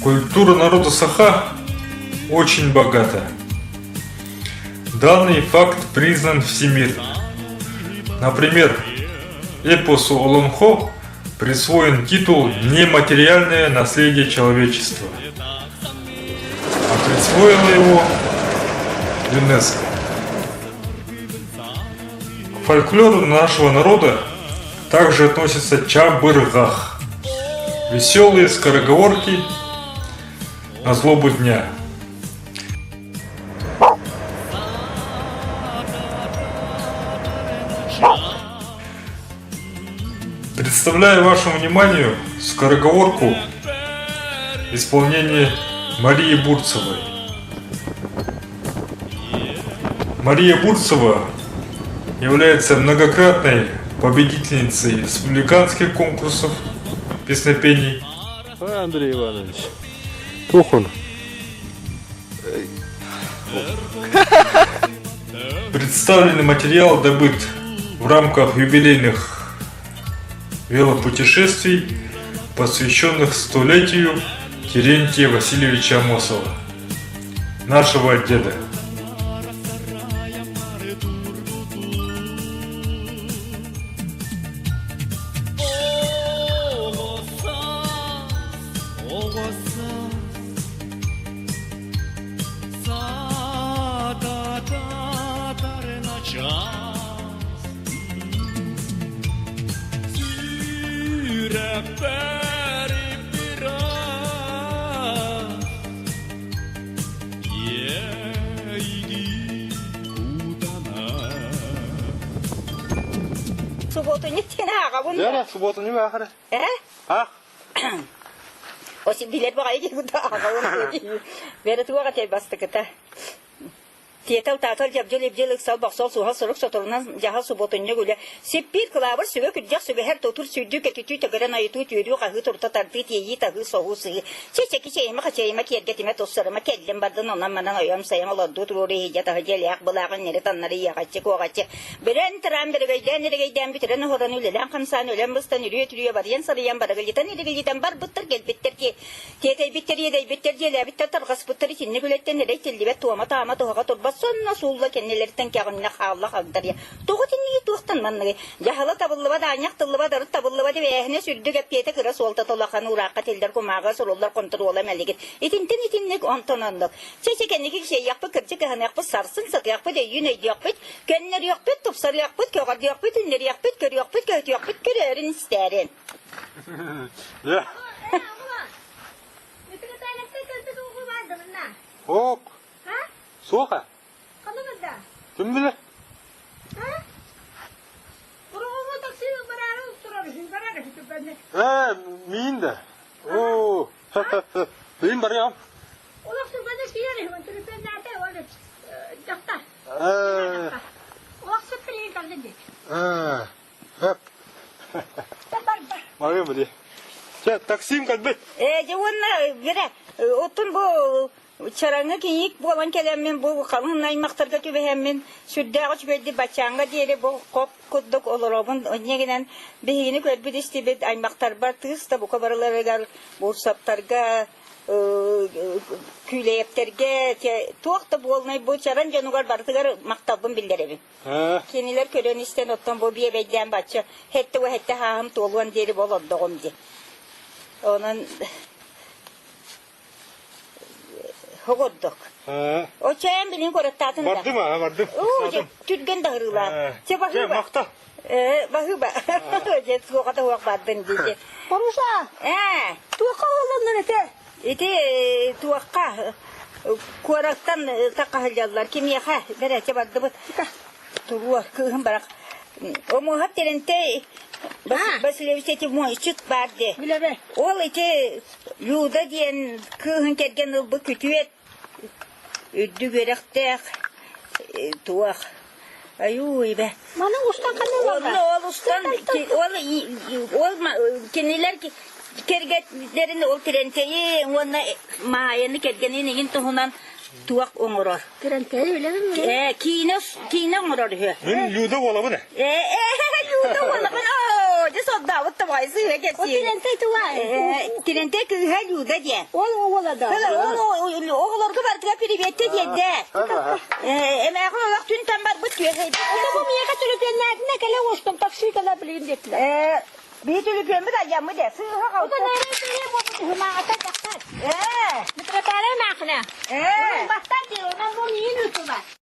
Культура народа Саха очень богата. Данный факт признан всемирно. Например, эпосу Олонхо присвоен титул «Нематериальное наследие человечества», а присвоила его ЮНЕСКО. К фольклору нашего народа также относятся чабыргах – веселые скороговорки на злобу дня. Представляю вашему вниманию скороговорку исполнения Марии Бурцевой. Мария Бурцева является многократной победительницей республиканских конкурсов песнопений. Андрей Иванович, Тухон. Представленный материал добыт в рамках юбилейных велопутешествий, посвященных столетию Терентия Васильевича Амосова, нашего деда. Субботу не тяга, вон. Да, субботу не вахара. А? Оси билет багай ки буда ага вон. Берет вага те бастыкта. Тетал татал жабжелеп сал баксал суха сырык соторунан жаха субботу не гуле. Сеппир кылабыр сөбө күдjak сөбө һәр тотур сөйдүк әтү тәгәрән айту түйрү кагы турта тарты тии тагы соғусы. Чечеки чейма хачейма кергетиме тоссырыма келдем бардын онан манан аям саяң олорду туруры жата хәҗәләк булагын нере таннары ягачы когачы. Берен трам бергәйдән битерен хоран үлән хамсан үлән быстан үрү барьян сарыян баргылитан бар буттыр гелбеттерки. Тетей биттерҗелә биттер таргас буттыр ичинне гөләттән нере телдибет туама тама тога турба сонна сулла кеннелерден кягынна халла хагдаря. Тогытын туктан манны. Яхала табыллыба да аняк тыллыба да табыллыба дип әһне сүрдүгә пете кыра солта толахан уракка телдер кумага соруллар контролы мәлигет. Итинтек антонандык. Чечекенники кеше япы кырчык ханак сарсын сат япы да юней япы. Кеннер япы тупсар япы кагар япы тиннер япы көр япы көт япы көрәрен истәрен. Я. Ок. Соха. Kim bilir? Min de. Oo. Benim var ya. Hep. Var mı diye? Taksim kalbet. Cevonna bire. Otun bu çaranga kiyik bolan kelemmen bu kalın naymaqtarga tübehemmen süddağıç belli baçanga diye bu kop kudduk olurobun onegenen behini körbüd istibet aymaqtar bar tığısta bu kabarlara gal bursaptarga küyleyepterge tuaqta bolnay bu çaran janugar bartıgar maktabın bildirebi. Keniler kören isten ottan bu biye beyden baça hette ve hette hahım toluan diye bolodduğum diye. Onun Hogodduk. O çayın bilin korattatın da. Vardım ha, vardım. Oo, tütgen dağırılar. Çe makta. Bahıba. Jet sokata huak baddın diye. Konusa. Tuaka olanlar ete. Ete tuaka. Kuaraktan takahılyalar. Kim yaka. Bere çabaddı bu. Turuwa kıhım barak. O muhat terente. Basilevisteti muha çıt bardı. Bilebe. Ol ete yuda diyen kıhın kergen bu kütüet. Üddü görektek. Tuak. Ayuy be. Mana ustan kanı var. Ol ustan. Ol keniler ki kergetlerin ol terenteyi ona mahayanı kergenin egin tohunan tuak omuror. Terenteyi bilebe mi? Kine omuror. Yuda ola bu ne? Yuda ola bu ne? Jesod davut da vaysı ve O geçsin. trente tuva. Trente kız halu da diye. Ola da. Oğullar kadar tıra privette diye de. Emeğin olarak tüm tambar bu tüye. Bu miye katılıp ne kale olsun taksi kala bilin dediler. Bir türlü pembe de yamı de. O da nereye bu huma atak. Prepare máquina. Bastante, eu não vou me ir no